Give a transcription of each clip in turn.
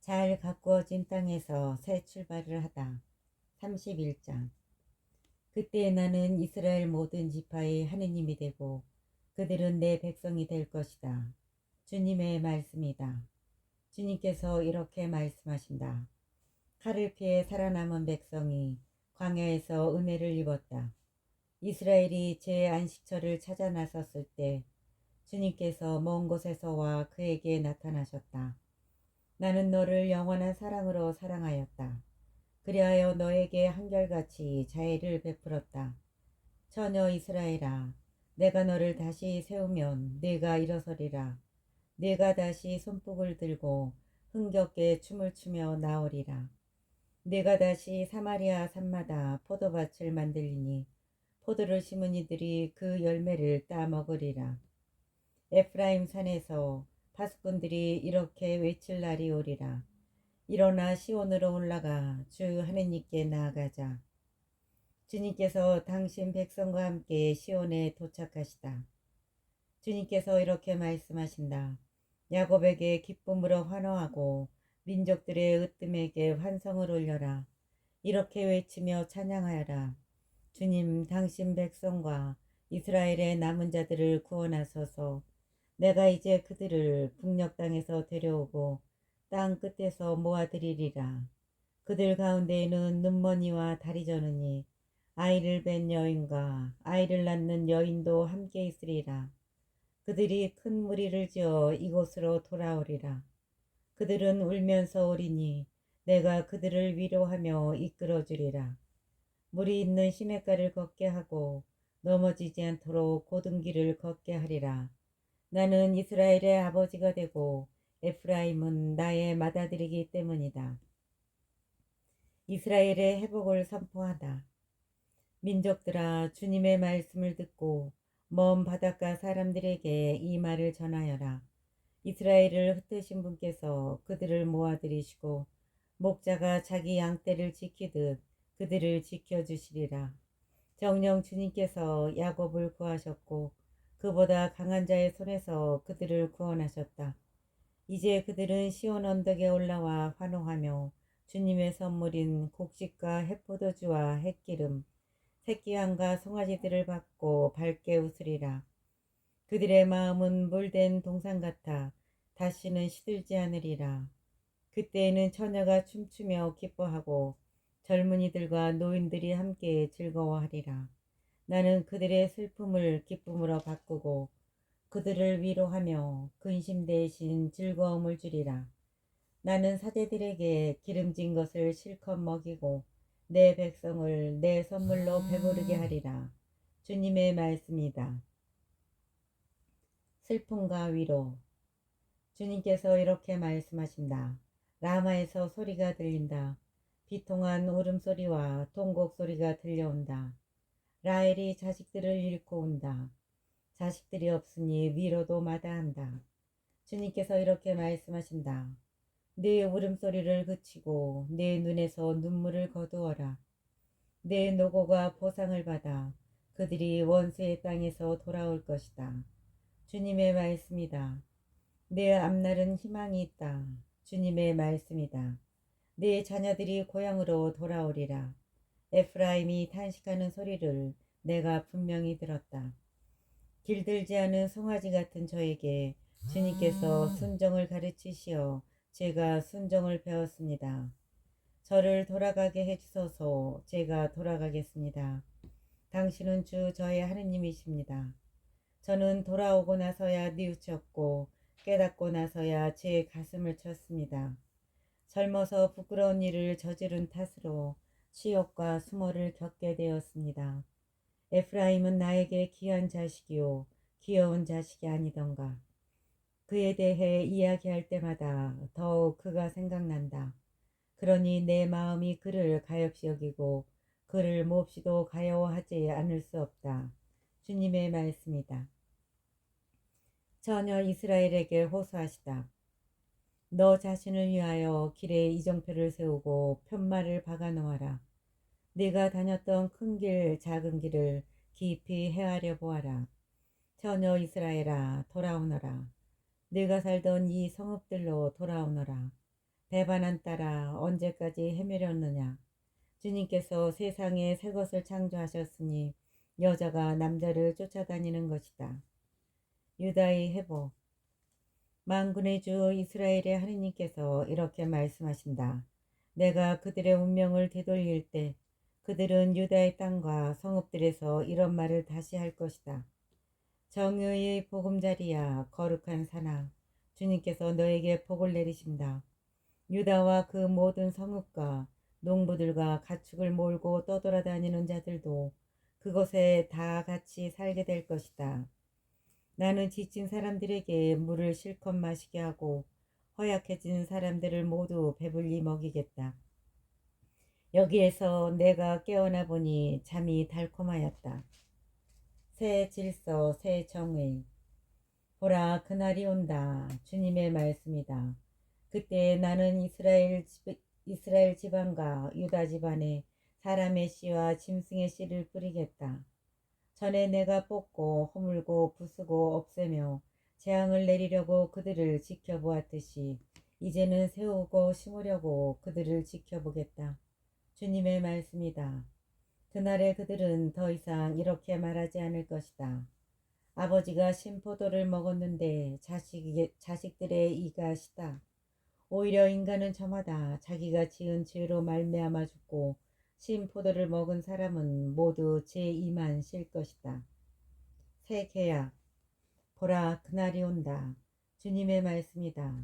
잘 가꾸어진 땅에서 새 출발을 하다. 31장. 그때 나는 이스라엘 모든 지파의 하느님이 되고 그들은 내 백성이 될 것이다. 주님의 말씀이다. 주님께서 이렇게 말씀하신다. 칼을 피해 살아남은 백성이 광야에서 은혜를 입었다. 이스라엘이 제 안식처를 찾아 나섰을 때 주님께서 먼 곳에서 와 그에게 나타나셨다. 나는 너를 영원한 사랑으로 사랑하였다. 그리하여 너에게 한결같이 자애를 베풀었다. 처녀 이스라엘아, 내가 너를 다시 세우면 네가 일어서리라. 네가 다시 손뼉을 들고 흥겹게 춤을 추며 나오리라. 네가 다시 사마리아 산마다 포도밭을 만들리니 포도를 심은 이들이 그 열매를 따먹으리라. 에프라임 산에서 파수꾼들이 이렇게 외칠 날이 오리라. 일어나 시온으로 올라가 주 하느님께 나아가자. 주님께서 당신 백성과 함께 시온에 도착하시다. 주님께서 이렇게 말씀하신다. 야곱에게 기쁨으로 환호하고 민족들의 으뜸에게 환성을 올려라. 이렇게 외치며 찬양하여라. 주님, 당신 백성과 이스라엘의 남은 자들을 구원하소서. 내가 이제 그들을 북녘 땅에서 데려오고 땅 끝에서 모아드리리라. 그들 가운데에는 눈머니와 다리 저느니 아이를 뵌 여인과 아이를 낳는 여인도 함께 있으리라. 그들이 큰 무리를 지어 이곳으로 돌아오리라. 그들은 울면서 오리니 내가 그들을 위로하며 이끌어주리라. 물이 있는 시냇가를 걷게 하고 넘어지지 않도록 곧은 길을 걷게 하리라. 나는 이스라엘의 아버지가 되고 에프라임은 나의 맏아들이기 때문이다. 이스라엘의 회복을 선포하다. 민족들아, 주님의 말씀을 듣고 먼 바닷가 사람들에게 이 말을 전하여라. 이스라엘을 흩으신 분께서 그들을 모아들이시고 목자가 자기 양떼를 지키듯 그들을 지켜주시리라. 정녕 주님께서 야곱을 구하셨고 그보다 강한 자의 손에서 그들을 구원하셨다. 이제 그들은 시온 언덕에 올라와 환호하며 주님의 선물인 곡식과 햇포도주와 햇기름, 새끼양과 송아지들을 받고 밝게 웃으리라. 그들의 마음은 물된 동산 같아 다시는 시들지 않으리라. 그때에는 처녀가 춤추며 기뻐하고 젊은이들과 노인들이 함께 즐거워하리라. 나는 그들의 슬픔을 기쁨으로 바꾸고 그들을 위로하며 근심 대신 즐거움을 주리라. 나는 사제들에게 기름진 것을 실컷 먹이고 내 백성을 내 선물로 배부르게 하리라. 주님의 말씀이다. 슬픔과 위로. 주님께서 이렇게 말씀하신다. 라마에서 소리가 들린다. 비통한 울음소리와 통곡 소리가 들려온다. 라헬이 자식들을 잃고 온다. 자식들이 없으니 위로도 마다한다. 주님께서 이렇게 말씀하신다. 내 울음소리를 그치고 내 눈에서 눈물을 거두어라. 내 노고가 보상을 받아 그들이 원수의 땅에서 돌아올 것이다. 주님의 말씀이다. 내 앞날은 희망이 있다. 주님의 말씀이다. 내 자녀들이 고향으로 돌아오리라. 에프라임이 탄식하는 소리를 내가 분명히 들었다. 길들지 않은 송아지 같은 저에게 주님께서 순종을 가르치시어 제가 순종을 배웠습니다. 저를 돌아가게 해주소서. 제가 돌아가겠습니다. 당신은 주 저의 하느님이십니다. 저는 돌아오고 나서야 뉘우쳤고 깨닫고 나서야 제 가슴을 쳤습니다. 젊어서 부끄러운 일을 저지른 탓으로 치욕과 수모를 겪게 되었습니다. 에프라임은 나에게 귀한 자식이요 귀여운 자식이 아니던가. 그에 대해 이야기할 때마다 더욱 그가 생각난다. 그러니 내 마음이 그를 가엾이 여기고 그를 몹시도 가여워하지 않을 수 없다. 주님의 말씀이다. 처녀 이스라엘에게 호소하시다. 너 자신을 위하여 길에 이정표를 세우고 편말을 박아 놓아라. 네가 다녔던 큰 길 작은 길을 깊이 헤아려 보아라. 처녀 이스라엘아, 돌아오너라. 네가 살던 이 성읍들로 돌아오너라. 배반한 딸아 언제까지 헤매렸느냐. 주님께서 세상에 새 것을 창조하셨으니 여자가 남자를 쫓아다니는 것이다. 유다의 회복. 만군의 주 이스라엘의 하느님께서 이렇게 말씀하신다. 내가 그들의 운명을 되돌릴 때 그들은 유다의 땅과 성읍들에서 이런 말을 다시 할 것이다. 정의의 보금자리야 거룩한 산아, 주님께서 너에게 복을 내리신다. 유다와 그 모든 성읍과 농부들과 가축을 몰고 떠돌아다니는 자들도 그곳에 다 같이 살게 될 것이다. 나는 지친 사람들에게 물을 실컷 마시게 하고 허약해진 사람들을 모두 배불리 먹이겠다. 여기에서 내가 깨어나 보니 잠이 달콤하였다. 새 질서, 새 정의. 보라, 그날이 온다. 주님의 말씀이다. 그때 나는 이스라엘 지방과 유다 집안에 사람의 씨와 짐승의 씨를 뿌리겠다. 전에 내가 뽑고 허물고 부수고 없애며 재앙을 내리려고 그들을 지켜보았듯이 이제는 세우고 심으려고 그들을 지켜보겠다. 주님의 말씀이다. 그날에 그들은 더 이상 이렇게 말하지 않을 것이다. 아버지가 신포도를 먹었는데 자식들의 이가 시다. 오히려 인간은 저마다 자기가 지은 죄로 말미암아 죽고 신포도를 먹은 사람은 모두 제 이만 실 것이다. 새 계약. 보라, 그날이 온다. 주님의 말씀이다.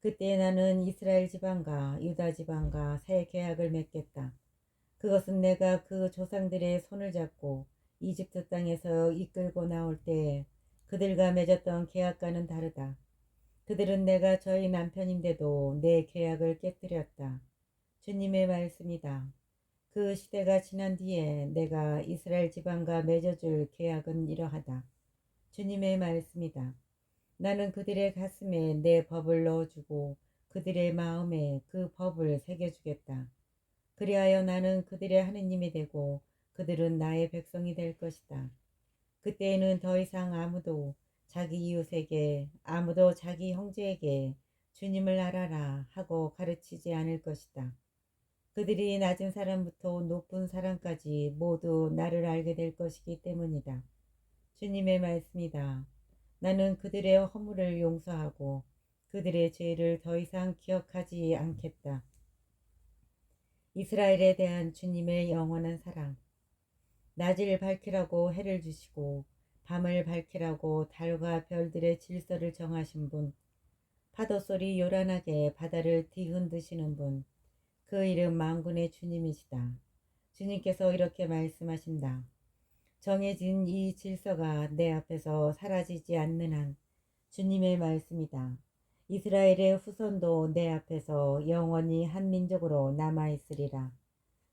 그때 나는 이스라엘 지방과 유다 지방과 새 계약을 맺겠다. 그것은 내가 그 조상들의 손을 잡고 이집트 땅에서 이끌고 나올 때 그들과 맺었던 계약과는 다르다. 그들은 내가 저희 남편인데도 내 계약을 깨뜨렸다. 주님의 말씀이다. 그 시대가 지난 뒤에 내가 이스라엘 지방과 맺어줄 계약은 이러하다. 주님의 말씀이다. 나는 그들의 가슴에 내 법을 넣어주고 그들의 마음에 그 법을 새겨주겠다. 그리하여 나는 그들의 하느님이 되고 그들은 나의 백성이 될 것이다. 그때에는 더 이상 아무도 자기 이웃에게 아무도 자기 형제에게 주님을 알아라 하고 가르치지 않을 것이다. 그들이 낮은 사람부터 높은 사람까지 모두 나를 알게 될 것이기 때문이다. 주님의 말씀이다. 나는 그들의 허물을 용서하고 그들의 죄를 더 이상 기억하지 않겠다. 이스라엘에 대한 주님의 영원한 사랑. 낮을 밝히라고 해를 주시고 밤을 밝히라고 달과 별들의 질서를 정하신 분, 파도소리 요란하게 바다를 뒤흔드시는 분, 그 이름 만군의 주님이시다. 주님께서 이렇게 말씀하신다. 정해진 이 질서가 내 앞에서 사라지지 않는 한 주님의 말씀이다. 이스라엘의 후손도 내 앞에서 영원히 한 민족으로 남아있으리라.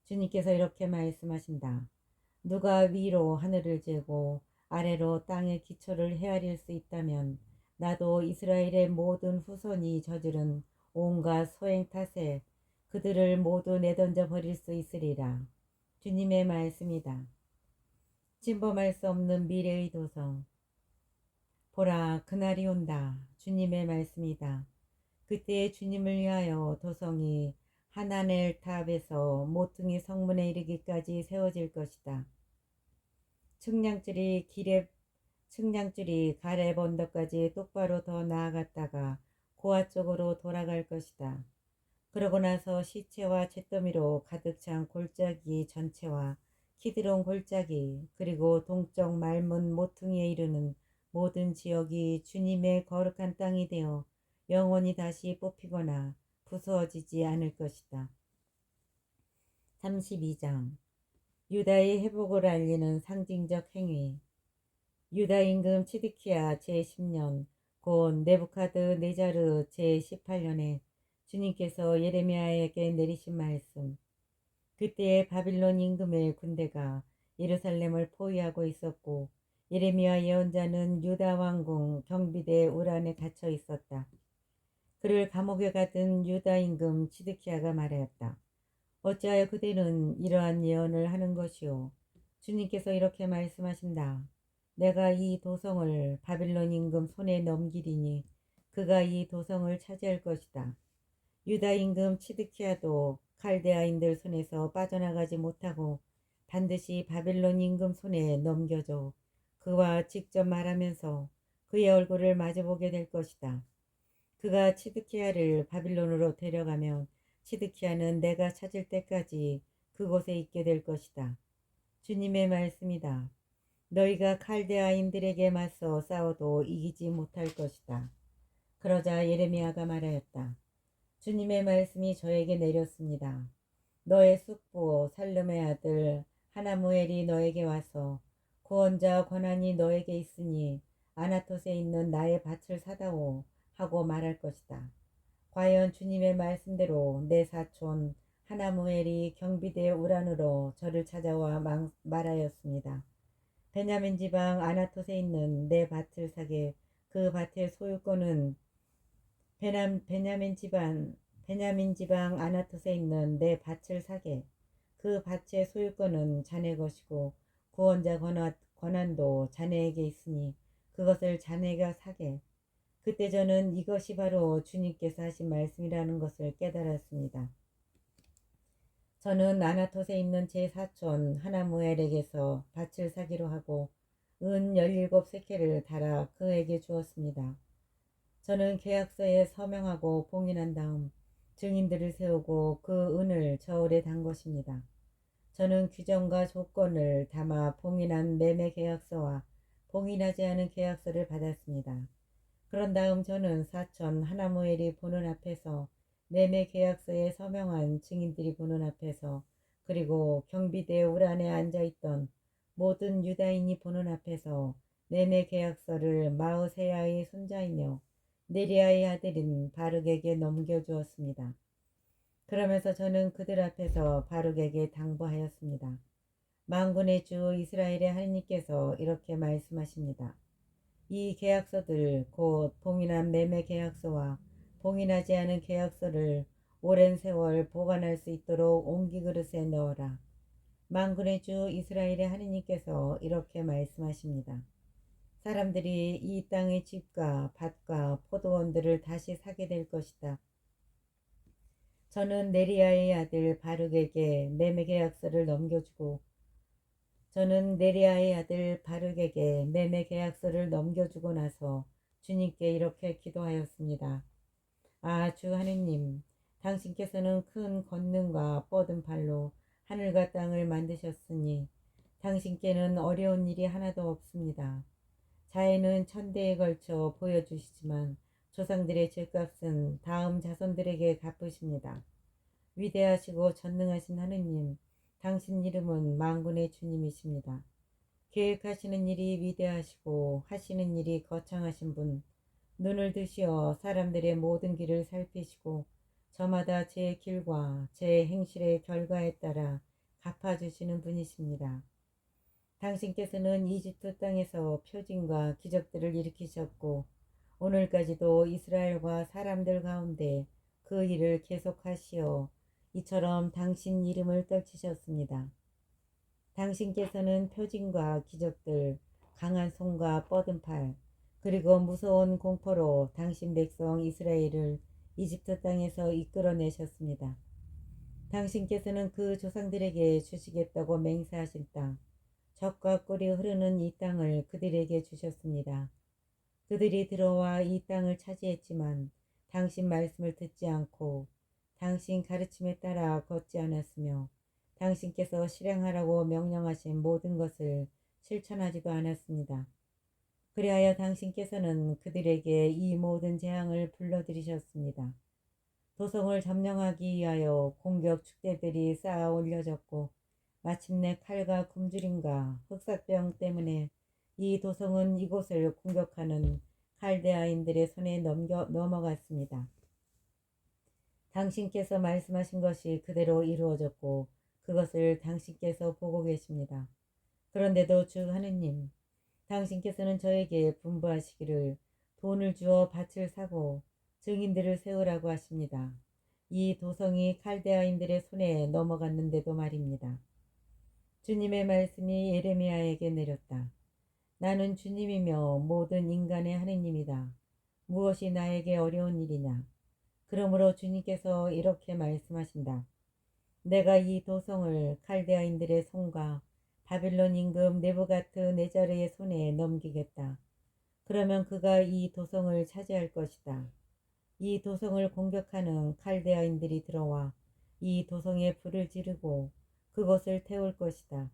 주님께서 이렇게 말씀하신다. 누가 위로 하늘을 재고 아래로 땅의 기초를 헤아릴 수 있다면 나도 이스라엘의 모든 후손이 저지른 온갖 소행 탓에 그들을 모두 내던져 버릴 수 있으리라. 주님의 말씀이다. 침범할 수 없는 미래의 도성. 보라, 그날이 온다. 주님의 말씀이다. 그때 주님을 위하여 도성이 하나넬 탑에서 모퉁이 성문에 이르기까지 세워질 것이다. 측량줄이 가렙 언덕까지 똑바로 더 나아갔다가 고아 쪽으로 돌아갈 것이다. 그러고 나서 시체와 잿더미로 가득 찬 골짜기 전체와 키드론 골짜기 그리고 동쪽 말문 모퉁이에 이르는 모든 지역이 주님의 거룩한 땅이 되어 영원히 다시 뽑히거나 부수어지지 않을 것이다. 32장. 유다의 회복을 알리는 상징적 행위. 유다 임금 치드키야 제10년 곧 네부카드네자르 제18년에 주님께서 예레미야에게 내리신 말씀. 그때에 바빌론 임금의 군대가 예루살렘을 포위하고 있었고 예레미야 예언자는 유다 왕궁 경비대 우란에 갇혀 있었다. 그를 감옥에 가둔 유다 임금 치드키야가 말하였다. 어찌하여 그대는 이러한 예언을 하는 것이오? 주님께서 이렇게 말씀하신다. 내가 이 도성을 바빌론 임금 손에 넘기리니 그가 이 도성을 차지할 것이다. 유다 임금 치드키야도 칼데아인들 손에서 빠져나가지 못하고 반드시 바빌론 임금 손에 넘겨줘 그와 직접 말하면서 그의 얼굴을 마주보게 될 것이다. 그가 치드키야를 바빌론으로 데려가면 치드키야는 내가 찾을 때까지 그곳에 있게 될 것이다. 주님의 말씀이다. 너희가 칼데아인들에게 맞서 싸워도 이기지 못할 것이다. 그러자 예레미야가 말하였다. 주님의 말씀이 저에게 내렸습니다. 너의 숙부 살름의 아들 하나무엘이 너에게 와서 구원자 권한이 너에게 있으니 아나톳에 있는 나의 밭을 사다오 하고 말할 것이다. 과연 주님의 말씀대로 내 사촌 하나무엘이 경비대 우란으로 저를 찾아와 말하였습니다. 베냐민 지방 아나톳에 있는 내 밭을 사게 그 밭의 소유권은 베냐민 지방 아나톳에 있는 내 밭을 사게 그 밭의 소유권은 자네 것이고 구원자 권한도 자네에게 있으니 그것을 자네가 사게. 그때 저는 이것이 바로 주님께서 하신 말씀이라는 것을 깨달았습니다. 저는 아나톳에 있는 제 사촌 하나무엘에게서 밭을 사기로 하고 은 17세켈을 달아 그에게 주었습니다. 저는 계약서에 서명하고 봉인한 다음 증인들을 세우고 그 은을 저울에 단 것입니다. 저는 규정과 조건을 담아 봉인한 매매 계약서와 봉인하지 않은 계약서를 받았습니다. 그런 다음 저는 사촌 하나무엘이 보는 앞에서 매매 계약서에 서명한 증인들이 보는 앞에서 그리고 경비대 우란에 앉아있던 모든 유다인이 보는 앞에서 매매 계약서를 마으세야의 손자이며 네리아의 아들인 바룩에게 넘겨주었습니다. 그러면서 저는 그들 앞에서 바룩에게 당부하였습니다. 만군의 주 이스라엘의 하느님께서 이렇게 말씀하십니다. 이 계약서들 곧 봉인한 매매 계약서와 봉인하지 않은 계약서를 오랜 세월 보관할 수 있도록 옹기 그릇에 넣어라. 만군의 주 이스라엘의 하느님께서 이렇게 말씀하십니다. 사람들이 이 땅의 집과 밭과 포도원들을 다시 사게 될 것이다. 저는 네리아의 아들 바룩에게 매매 계약서를 넘겨주고 나서 주님께 이렇게 기도하였습니다. 아, 주 하느님, 당신께서는 큰 권능과 뻗은 팔로 하늘과 땅을 만드셨으니 당신께는 어려운 일이 하나도 없습니다. 자해는 천대에 걸쳐 보여주시지만 조상들의 죄값은 다음 자손들에게 갚으십니다. 위대하시고 전능하신 하느님, 당신 이름은 만군의 주님이십니다. 계획하시는 일이 위대하시고 하시는 일이 거창하신 분, 눈을 드시어 사람들의 모든 길을 살피시고 저마다 제 길과 제 행실의 결과에 따라 갚아주시는 분이십니다. 당신께서는 이집트 땅에서 표징과 기적들을 일으키셨고 오늘까지도 이스라엘과 사람들 가운데 그 일을 계속하시어 이처럼 당신 이름을 떨치셨습니다. 당신께서는 표징과 기적들, 강한 손과 뻗은 팔, 그리고 무서운 공포로 당신 백성 이스라엘을 이집트 땅에서 이끌어내셨습니다. 당신께서는 그 조상들에게 주시겠다고 맹세하신 땅, 젖과 꿀이 흐르는 이 땅을 그들에게 주셨습니다. 그들이 들어와 이 땅을 차지했지만 당신 말씀을 듣지 않고 당신 가르침에 따라 걷지 않았으며 당신께서 실행하라고 명령하신 모든 것을 실천하지도 않았습니다. 그리하여 당신께서는 그들에게 이 모든 재앙을 불러들이셨습니다. 도성을 점령하기 위하여 공격 축대들이 쌓아 올려졌고 마침내 칼과 굶주림과 흑사병 때문에 이 도성은 이곳을 공격하는 칼데아인들의 손에 넘어갔습니다. 당신께서 말씀하신 것이 그대로 이루어졌고 그것을 당신께서 보고 계십니다. 그런데도 주 하느님, 당신께서는 저에게 분부하시기를 돈을 주어 밭을 사고 증인들을 세우라고 하십니다. 이 도성이 칼데아인들의 손에 넘어갔는데도 말입니다. 주님의 말씀이 예레미야에게 내렸다. 나는 주님이며 모든 인간의 하느님이다. 무엇이 나에게 어려운 일이냐? 그러므로 주님께서 이렇게 말씀하신다. 내가 이 도성을 칼데아인들의 손과 바빌론 임금 네부갓네자르의 손에 넘기겠다. 그러면 그가 이 도성을 차지할 것이다. 이 도성을 공격하는 칼데아인들이 들어와 이 도성에 불을 지르고 그것을 태울 것이다.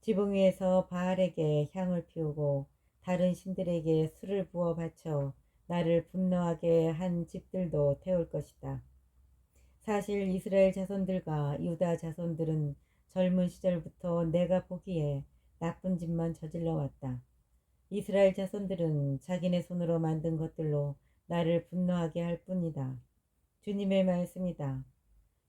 지붕 위에서 바알에게 향을 피우고 다른 신들에게 술을 부어 바쳐 나를 분노하게 한 집들도 태울 것이다. 사실 이스라엘 자손들과 유다 자손들은 젊은 시절부터 내가 보기에 나쁜 짓만 저질러 왔다. 이스라엘 자손들은 자기네 손으로 만든 것들로 나를 분노하게 할 뿐이다. 주님의 말씀이다.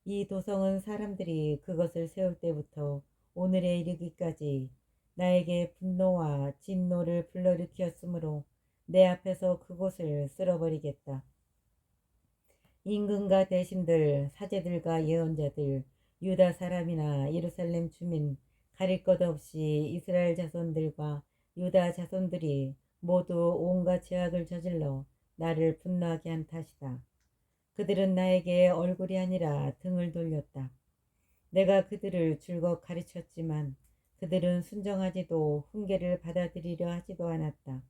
이 도성은 사람들이 그것을 세울 때부터 오늘에 이르기까지 나에게 분노와 진노를 불러일으켰으므로 내 앞에서 그곳을 쓸어버리겠다. 임금과 대신들, 사제들과 예언자들, 유다 사람이나 예루살렘 주민, 가릴 것 없이 이스라엘 자손들과 유다 자손들이 모두 온갖 죄악을 저질러 나를 분노하게 한 탓이다. 그들은 나에게 얼굴이 아니라 등을 돌렸다. 내가 그들을 줄곧 가르쳤지만 그들은 순정하지도 훈계를 받아들이려 하지도 않았다.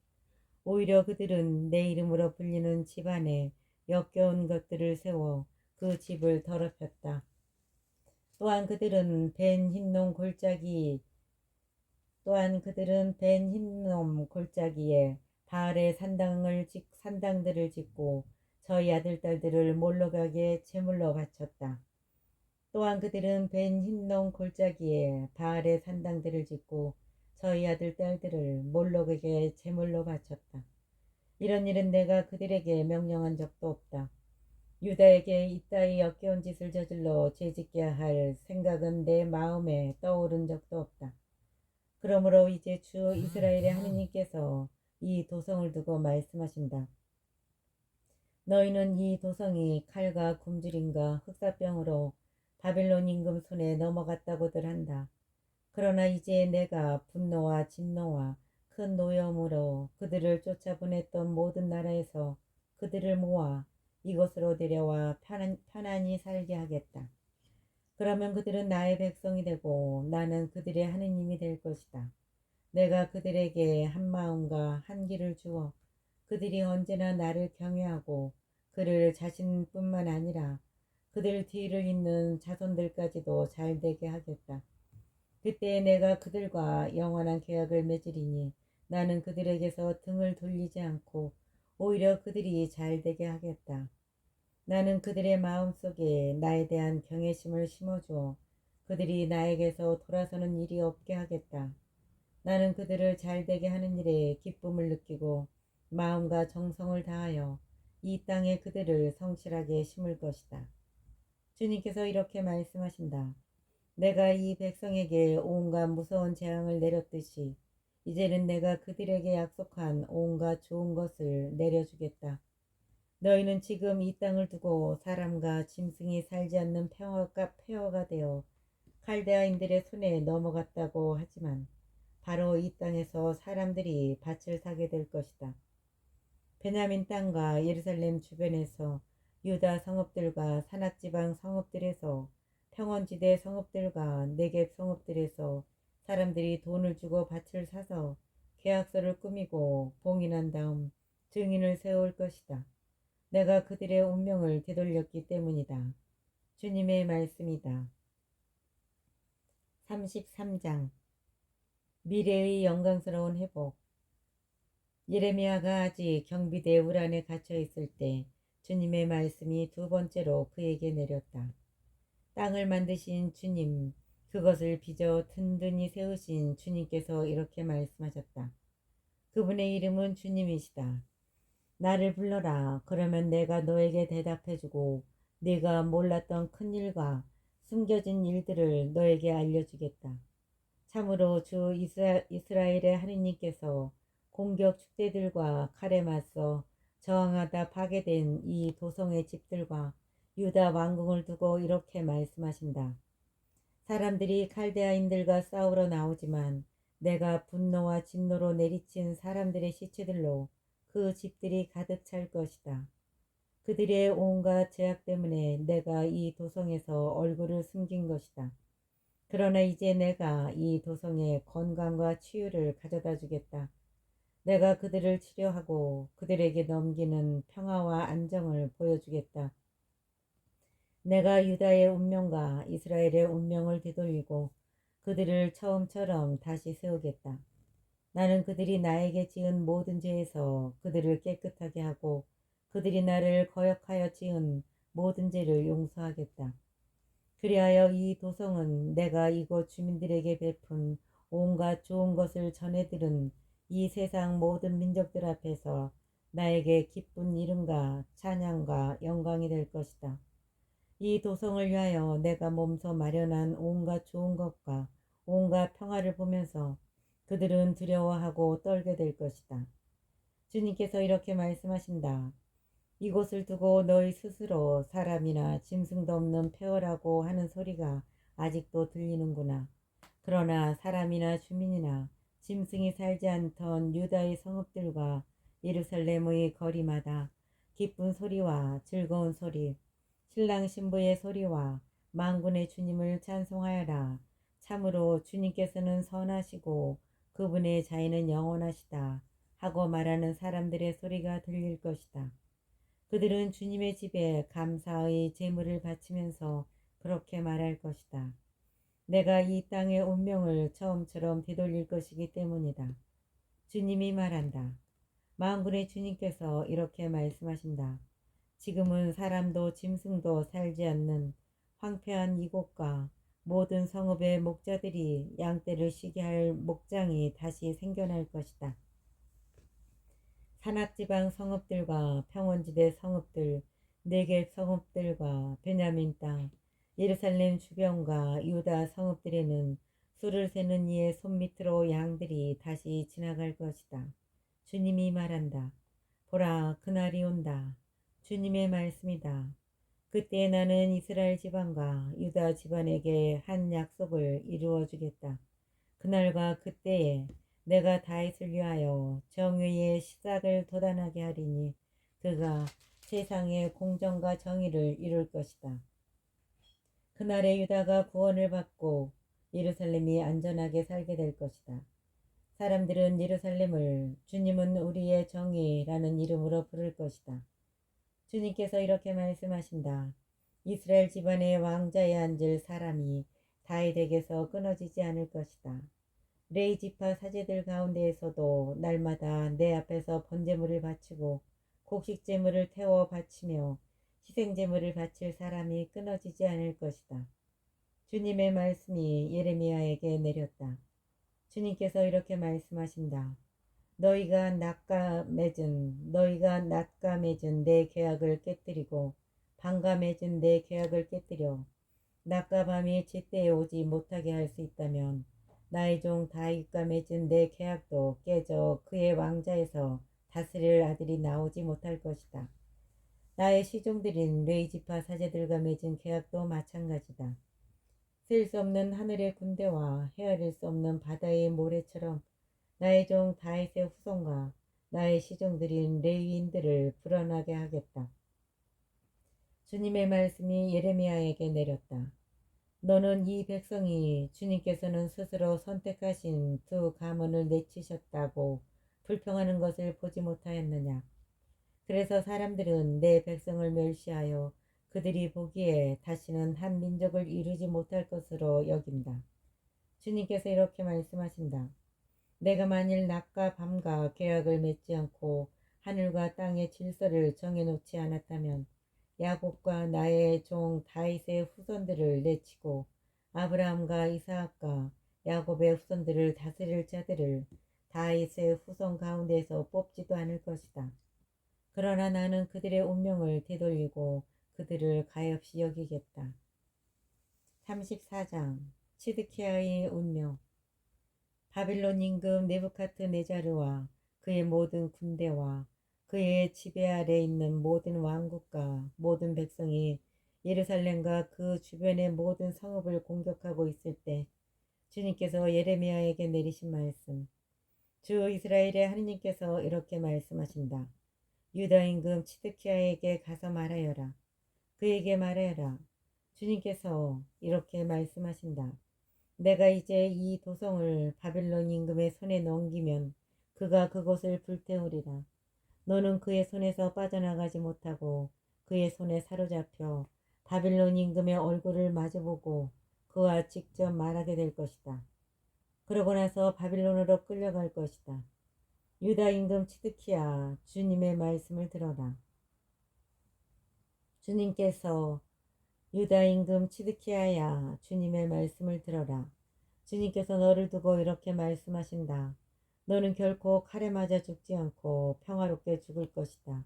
오히려 그들은 내 이름으로 불리는 집안에 역겨운 것들을 세워 그 집을 더럽혔다. 또한 그들은 벤 흰놈 골짜기에 바알의 산당들을 짓고 저희 아들 딸들을 몰록하게 제물로 바쳤다. 또한 그들은 벤 흰놈 골짜기에 바알의 산당들을 짓고 저희 아들 딸들을 몰록에게 제물로 바쳤다. 이런 일은 내가 그들에게 명령한 적도 없다. 유다에게 이따위 역겨운 짓을 저질러 죄짓게 할 생각은 내 마음에 떠오른 적도 없다. 그러므로 이제 주 이스라엘의 하느님께서 이 도성을 두고 말씀하신다. 너희는 이 도성이 칼과 굶주림과 흑사병으로 바빌론 임금 손에 넘어갔다고들 한다. 그러나 이제 내가 분노와 진노와 큰 노여움으로 그들을 쫓아보냈던 모든 나라에서 그들을 모아 이곳으로 데려와 편안히 살게 하겠다. 그러면 그들은 나의 백성이 되고 나는 그들의 하느님이 될 것이다. 내가 그들에게 한 마음과 한 길을 주어 그들이 언제나 나를 경외하고 그를 자신뿐만 아니라 그들 뒤를 잇는 자손들까지도 잘되게 하겠다. 그때 내가 그들과 영원한 계약을 맺으리니 나는 그들에게서 등을 돌리지 않고 오히려 그들이 잘되게 하겠다. 나는 그들의 마음속에 나에 대한 경외심을 심어주어 그들이 나에게서 돌아서는 일이 없게 하겠다. 나는 그들을 잘되게 하는 일에 기쁨을 느끼고 마음과 정성을 다하여 이 땅에 그들을 성실하게 심을 것이다. 주님께서 이렇게 말씀하신다. 내가 이 백성에게 온갖 무서운 재앙을 내렸듯이 이제는 내가 그들에게 약속한 온갖 좋은 것을 내려주겠다. 너희는 지금 이 땅을 두고 사람과 짐승이 살지 않는 폐허가 되어 칼데아인들의 손에 넘어갔다고 하지만 바로 이 땅에서 사람들이 밭을 사게 될 것이다. 베냐민 땅과 예루살렘 주변에서 유다 성읍들과 산악지방 성읍들에서 평원지대 성읍들과 네겝 성읍들에서 사람들이 돈을 주고 밭을 사서 계약서를 꾸미고 봉인한 다음 증인을 세울 것이다. 내가 그들의 운명을 되돌렸기 때문이다. 주님의 말씀이다. 33장 미래의 영광스러운 회복. 예레미야가 아직 경비대 울 안에 갇혀 있을 때 주님의 말씀이 두 번째로 그에게 내렸다. 땅을 만드신 주님, 그것을 빚어 든든히 세우신 주님께서 이렇게 말씀하셨다. 그분의 이름은 주님이시다. 나를 불러라. 그러면 내가 너에게 대답해주고 네가 몰랐던 큰일과 숨겨진 일들을 너에게 알려주겠다. 참으로 주 이스라엘의 하느님께서 공격 축대들과 칼에 맞서 저항하다 파괴된 이 도성의 집들과 유다 왕궁을 두고 이렇게 말씀하신다. 사람들이 칼데아인들과 싸우러 나오지만 내가 분노와 진노로 내리친 사람들의 시체들로 그 집들이 가득 찰 것이다. 그들의 온갖 죄악 때문에 내가 이 도성에서 얼굴을 숨긴 것이다. 그러나 이제 내가 이 도성에 건강과 치유를 가져다 주겠다. 내가 그들을 치료하고 그들에게 넘기는 평화와 안정을 보여주겠다. 내가 유다의 운명과 이스라엘의 운명을 되돌리고 그들을 처음처럼 다시 세우겠다. 나는 그들이 나에게 지은 모든 죄에서 그들을 깨끗하게 하고 그들이 나를 거역하여 지은 모든 죄를 용서하겠다. 그리하여 이 도성은 내가 이곳 주민들에게 베푼 온갖 좋은 것을 전해 들은 이 세상 모든 민족들 앞에서 나에게 기쁜 이름과 찬양과 영광이 될 것이다. 이 도성을 위하여 내가 몸소 마련한 온갖 좋은 것과 온갖 평화를 보면서 그들은 두려워하고 떨게 될 것이다. 주님께서 이렇게 말씀하신다. 이곳을 두고 너희 스스로 사람이나 짐승도 없는 폐허라고 하는 소리가 아직도 들리는구나. 그러나 사람이나 주민이나 짐승이 살지 않던 유다의 성읍들과 예루살렘의 거리마다 기쁜 소리와 즐거운 소리, 신랑 신부의 소리와 만군의 주님을 찬송하여라. 참으로 주님께서는 선하시고 그분의 자애는 영원하시다 하고 말하는 사람들의 소리가 들릴 것이다. 그들은 주님의 집에 감사의 제물을 바치면서 그렇게 말할 것이다. 내가 이 땅의 운명을 처음처럼 되돌릴 것이기 때문이다. 주님이 말한다. 만군의 주님께서 이렇게 말씀하신다. 지금은 사람도 짐승도 살지 않는 황폐한 이곳과 모든 성읍의 목자들이 양떼를 쉬게 할 목장이 다시 생겨날 것이다. 산악지방 성읍들과 평원지대 성읍들, 네겝 성읍들과 베냐민 땅, 예루살렘 주변과 유다 성읍들에는 수를 세는 이의 손밑으로 양들이 다시 지나갈 것이다. 주님이 말한다. 보라, 그날이 온다. 주님의 말씀이다. 그때 나는 이스라엘 집안과 유다 집안에게 한 약속을 이루어 주겠다. 그날과 그때에 내가 다윗을 위하여 정의의 시작을 도단하게 하리니 그가 세상의 공정과 정의를 이룰 것이다. 그날에 유다가 구원을 받고 예루살렘이 안전하게 살게 될 것이다. 사람들은 예루살렘을 주님은 우리의 정의라는 이름으로 부를 것이다. 주님께서 이렇게 말씀하신다. 이스라엘 집안의 왕자에 앉을 사람이 다윗에게서 끊어지지 않을 것이다. 레위 지파 사제들 가운데에서도 날마다 내 앞에서 번제물을 바치고 곡식제물을 태워 바치며 희생제물을 바칠 사람이 끊어지지 않을 것이다. 주님의 말씀이 예레미야에게 내렸다. 주님께서 이렇게 말씀하신다. 너희가 낮과 맺은 내 계약을 깨뜨리고 밤과 맺은 내 계약을 깨뜨려 낮과 밤이 제때에 오지 못하게 할 수 있다면 나의 종 다윗과 맺은 내 계약도 깨져 그의 왕자에서 다스릴 아들이 나오지 못할 것이다. 나의 시종들인 레위 지파 사제들과 맺은 계약도 마찬가지다. 셀 수 없는 하늘의 군대와 헤아릴 수 없는 바다의 모래처럼 나의 종 다윗의 후손과 나의 시종들인 레위인들을 불안하게 하겠다. 주님의 말씀이 예레미야에게 내렸다. 너는 이 백성이 주님께서는 스스로 선택하신 두 가문을 내치셨다고 불평하는 것을 보지 못하였느냐. 그래서 사람들은 내 백성을 멸시하여 그들이 보기에 다시는 한 민족을 이루지 못할 것으로 여긴다. 주님께서 이렇게 말씀하신다. 내가 만일 낮과 밤과 계약을 맺지 않고 하늘과 땅의 질서를 정해놓지 않았다면 야곱과 나의 종 다윗의 후손들을 내치고 아브라함과 이삭과 야곱의 후손들을 다스릴 자들을 다윗의 후손 가운데서 뽑지도 않을 것이다. 그러나 나는 그들의 운명을 되돌리고 그들을 가엾이 여기겠다. 34장 시드키야의 운명. 바빌론 임금 네부카드네자르와 그의 모든 군대와 그의 지배 아래 있는 모든 왕국과 모든 백성이 예루살렘과 그 주변의 모든 성읍을 공격하고 있을 때 주님께서 예레미야에게 내리신 말씀. 주 이스라엘의 하느님께서 이렇게 말씀하신다. 유다 임금 치드키야에게 가서 말하여라. 그에게 말하여라. 주님께서 이렇게 말씀하신다. 내가 이제 이 도성을 바빌론 임금의 손에 넘기면 그가 그곳을 불태우리라. 너는 그의 손에서 빠져나가지 못하고 그의 손에 사로잡혀 바빌론 임금의 얼굴을 마주보고 그와 직접 말하게 될 것이다. 그러고 나서 바빌론으로 끌려갈 것이다. 유다 임금 치드키야, 주님의 말씀을 들어라. 주님께서 유다 임금 치드키야야, 주님의 말씀을 들어라. 주님께서 너를 두고 이렇게 말씀하신다. 너는 결코 칼에 맞아 죽지 않고 평화롭게 죽을 것이다.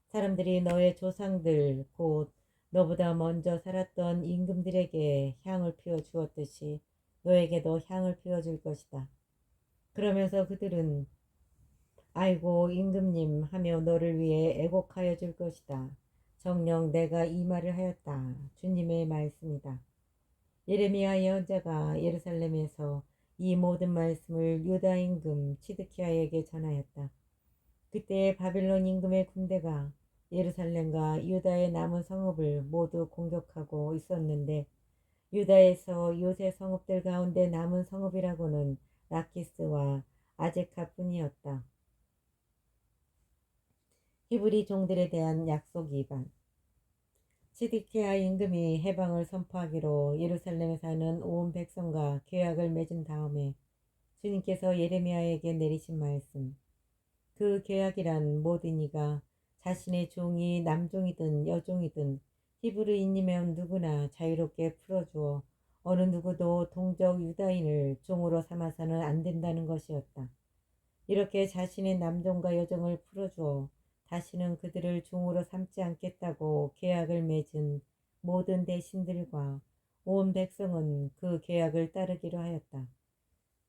사람들이 너의 조상들 곧 너보다 먼저 살았던 임금들에게 향을 피워 주었듯이 너에게도 향을 피워줄 것이다. 그러면서 그들은 아이고 임금님 하며 너를 위해 애곡하여 줄 것이다. 정녕 내가 이 말을 하였다. 주님의 말씀이다. 예레미야 예언자가 예루살렘에서 이 모든 말씀을 유다 임금 치드키야에게 전하였다. 그때 바빌론 임금의 군대가 예루살렘과 유다의 남은 성읍을 모두 공격하고 있었는데 유다에서 요새 성읍들 가운데 남은 성읍이라고는 라키스와 아제카뿐이었다. 히브리 종들에 대한 약속 위반. 시디키야 임금이 해방을 선포하기로 예루살렘에 사는 온 백성과 계약을 맺은 다음에 주님께서 예레미야에게 내리신 말씀. 그 계약이란 모든 이가 자신의 종이 남종이든 여종이든 히브리인이면 누구나 자유롭게 풀어주어 어느 누구도 동족 유다인을 종으로 삼아서는 안 된다는 것이었다. 이렇게 자신의 남종과 여종을 풀어주어 다시는 그들을 종으로 삼지 않겠다고 계약을 맺은 모든 대신들과 온 백성은 그 계약을 따르기로 하였다.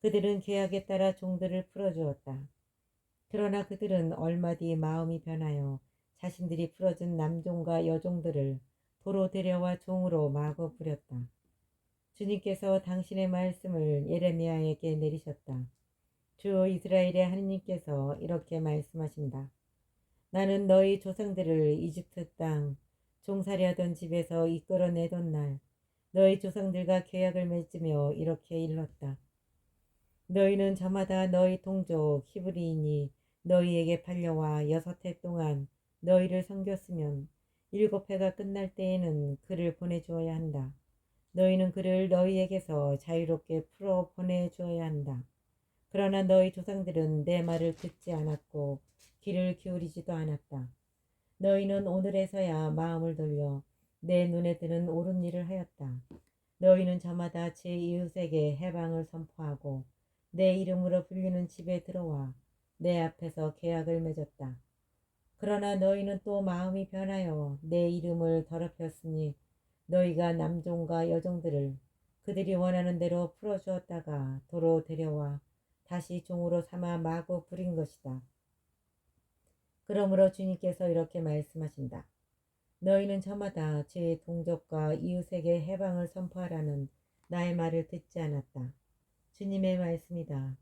그들은 계약에 따라 종들을 풀어주었다. 그러나 그들은 얼마 뒤 마음이 변하여 자신들이 풀어준 남종과 여종들을 도로 데려와 종으로 마구 부렸다. 주님께서 당신의 말씀을 예레미야에게 내리셨다. 주 이스라엘의 하느님께서 이렇게 말씀하신다. 나는 너희 조상들을 이집트 땅 종살이 하던 집에서 이끌어내던 날 너희 조상들과 계약을 맺으며 이렇게 일렀다. 너희는 저마다 너희 동족 히브리인이 너희에게 팔려와 6해 동안 너희를 섬겼으면 7해가 끝날 때에는 그를 보내주어야 한다. 너희는 그를 너희에게서 자유롭게 풀어 보내주어야 한다. 그러나 너희 조상들은 내 말을 듣지 않았고 귀를 기울이지도 않았다. 너희는 오늘에서야 마음을 돌려 내 눈에 드는 옳은 일을 하였다. 너희는 저마다 제 이웃에게 해방을 선포하고 내 이름으로 불리는 집에 들어와 내 앞에서 계약을 맺었다. 그러나 너희는 또 마음이 변하여 내 이름을 더럽혔으니 너희가 남종과 여종들을 그들이 원하는 대로 풀어주었다가 도로 데려와 다시 종으로 삼아 마구 부린 것이다. 그러므로 주님께서 이렇게 말씀하신다. 너희는 저마다 제 동족과 이웃에게 해방을 선포하라는 나의 말을 듣지 않았다. 주님의 말씀이다.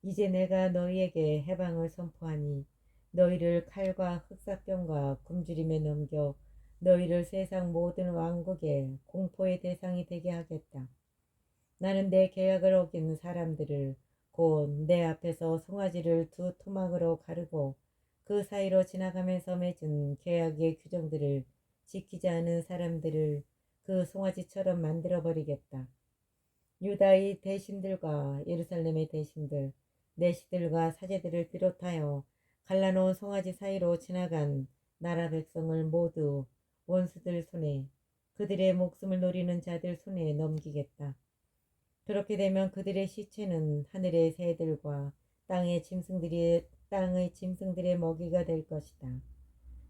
이제 내가 너희에게 해방을 선포하니 너희를 칼과 흑사병과 굶주림에 넘겨 너희를 세상 모든 왕국의 공포의 대상이 되게 하겠다. 나는 내 계약을 어긴 사람들을 곧 내 앞에서 송아지를 2토막으로 가르고 그 사이로 지나가면서 맺은 계약의 규정들을 지키지 않은 사람들을 그 송아지처럼 만들어버리겠다. 유다의 대신들과 예루살렘의 대신들, 내시들과 사제들을 비롯하여 갈라놓은 송아지 사이로 지나간 나라 백성을 모두 원수들 손에 그들의 목숨을 노리는 자들 손에 넘기겠다. 그렇게 되면 그들의 시체는 하늘의 새들과 땅의 짐승들의 먹이가 될 것이다.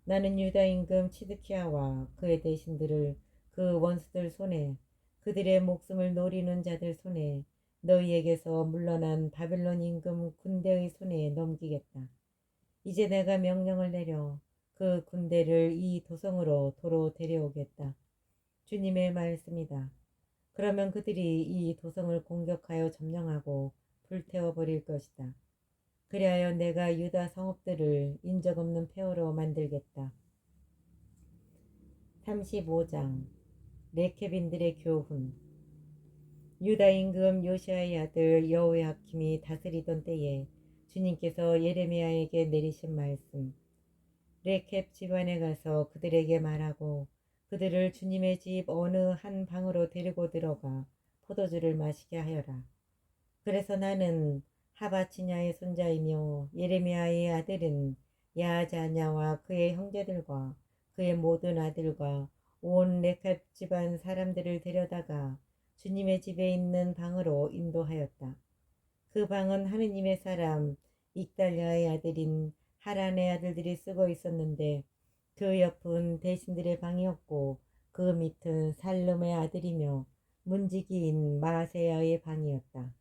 나는 유다 임금 치드키야와 그의 대신들을 그 원수들 손에 그들의 목숨을 노리는 자들 손에 너희에게서 물러난 바빌론 임금 군대의 손에 넘기겠다. 이제 내가 명령을 내려 그 군대를 이 도성으로 도로 데려오겠다. 주님의 말씀이다. 그러면 그들이 이 도성을 공격하여 점령하고 불태워 버릴 것이다. 그리하여 내가 유다 성읍들을 인적 없는 폐허로 만들겠다. 35장 레케빈들의 교훈. 유다 임금 요시아의 아들 여호야킴이 다스리던 때에 주님께서 예레미야에게 내리신 말씀. 레켑 집안에 가서 그들에게 말하고 그들을 주님의 집 어느 한 방으로 데리고 들어가 포도주를 마시게 하여라. 그래서 나는 하바치냐의 손자이며 예레미야의 아들은 야자냐와 그의 형제들과 그의 모든 아들과 온 레켑 집안 사람들을 데려다가 주님의 집에 있는 방으로 인도하였다. 그 방은 하느님의 사람 익달랴의 아들인 하란의 아들들이 쓰고 있었는데 그 옆은 대신들의 방이었고 그 밑은 살름의 아들이며 문지기인 마세야의 방이었다.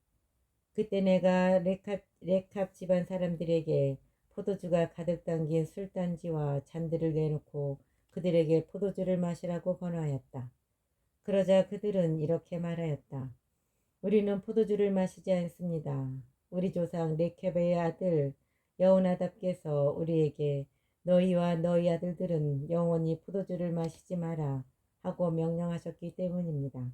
그때 내가 레캅 집안 사람들에게 포도주가 가득 담긴 술단지와 잔들을 내놓고 그들에게 포도주를 마시라고 권하였다. 그러자 그들은 이렇게 말하였다. 우리는 포도주를 마시지 않습니다. 우리 조상 레켑의 아들 여호나답께서 우리에게 너희와 너희 아들들은 영원히 포도주를 마시지 마라 하고 명령하셨기 때문입니다.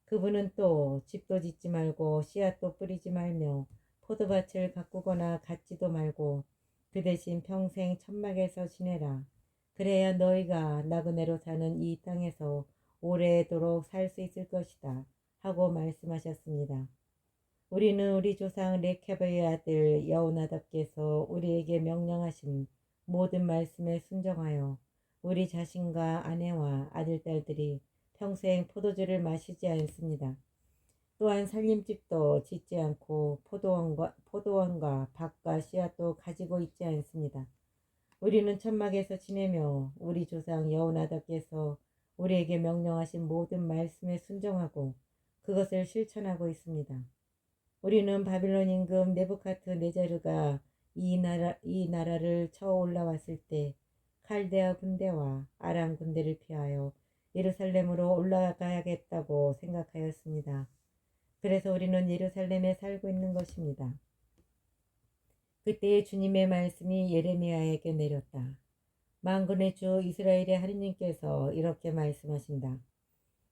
그분은 또 집도 짓지 말고 씨앗도 뿌리지 말며 포도밭을 가꾸거나 갖지도 말고 그 대신 평생 천막에서 지내라. 그래야 너희가 나그네로 사는 이 땅에서 오래도록 살 수 있을 것이다 하고 말씀하셨습니다. 우리는 우리 조상 레켑의 아들 여호나답께서 우리에게 명령하신 모든 말씀에 순종하여 우리 자신과 아내와 아들, 딸들이 평생 포도주를 마시지 않습니다. 또한 살림집도 짓지 않고 포도원과 밭과 씨앗도 가지고 있지 않습니다. 우리는 천막에서 지내며 우리 조상 여호나답께서 우리에게 명령하신 모든 말씀에 순종하고 그것을 실천하고 있습니다. 우리는 바빌론 임금 네부카드네자르가 이 나라를 쳐 올라왔을 때 칼데아 군대와 아람 군대를 피하여 예루살렘으로 올라가야겠다고 생각하였습니다. 그래서 우리는 예루살렘에 살고 있는 것입니다. 그때 주님의 말씀이 예레미야에게 내렸다. 만군의 주 이스라엘의 하느님께서 이렇게 말씀하신다.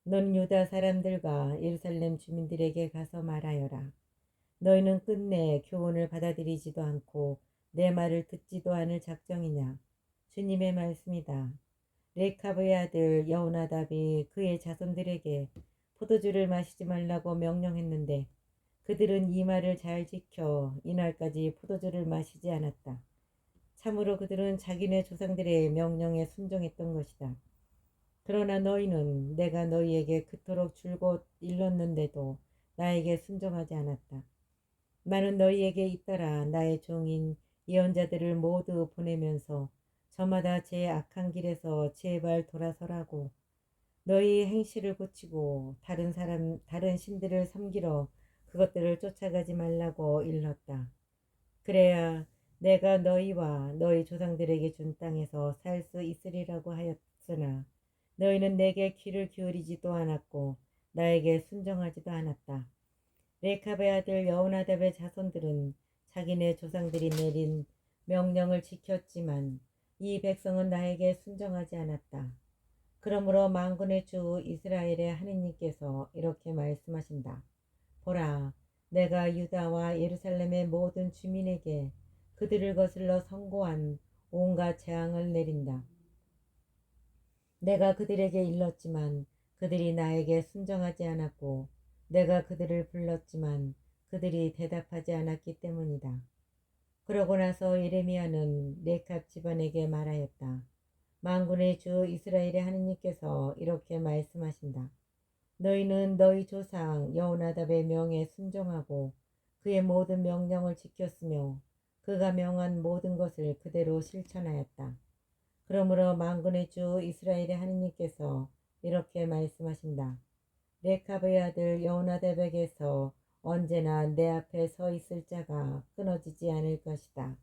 넌 유다 사람들과 예루살렘 주민들에게 가서 말하여라. 너희는 끝내 교훈을 받아들이지도 않고 내 말을 듣지도 않을 작정이냐. 주님의 말씀이다. 레캅의 아들 여호나답이 그의 자손들에게 포도주를 마시지 말라고 명령했는데 그들은 이 말을 잘 지켜 이날까지 포도주를 마시지 않았다. 참으로 그들은 자기네 조상들의 명령에 순종했던 것이다. 그러나 너희는 내가 너희에게 그토록 줄곧 일렀는데도 나에게 순종하지 않았다. 나는 너희에게 잇따라 나의 종인 예언자들을 모두 보내면서 저마다 제 악한 길에서 제발 돌아서라고 너희 행실을 고치고 다른 신들을 섬기러 그것들을 쫓아가지 말라고 일렀다. 그래야 내가 너희와 너희 조상들에게 준 땅에서 살 수 있으리라고 하였으나 너희는 내게 귀를 기울이지도 않았고 나에게 순종하지도 않았다. 레캅의 아들 여호나답의 자손들은 자기네 조상들이 내린 명령을 지켰지만 이 백성은 나에게 순종하지 않았다. 그러므로 만군의 주 이스라엘의 하느님께서 이렇게 말씀하신다. 보라, 내가 유다와 예루살렘의 모든 주민에게 그들을 거슬러 선고한 온갖 재앙을 내린다. 내가 그들에게 일렀지만 그들이 나에게 순종하지 않았고 내가 그들을 불렀지만 그들이 대답하지 않았기 때문이다. 그러고 나서 예레미야는 레캅 집안에게 말하였다. 만군의 주 이스라엘의 하느님께서 이렇게 말씀하신다. 너희는 너희 조상 여호나답의 명에 순종하고 그의 모든 명령을 지켰으며 그가 명한 모든 것을 그대로 실천하였다. 그러므로 만군의 주 이스라엘의 하느님께서 이렇게 말씀하신다. 레캅의 아들 여호나답에게서 언제나 내 앞에 서 있을 자가 끊어지지 않을 것이다.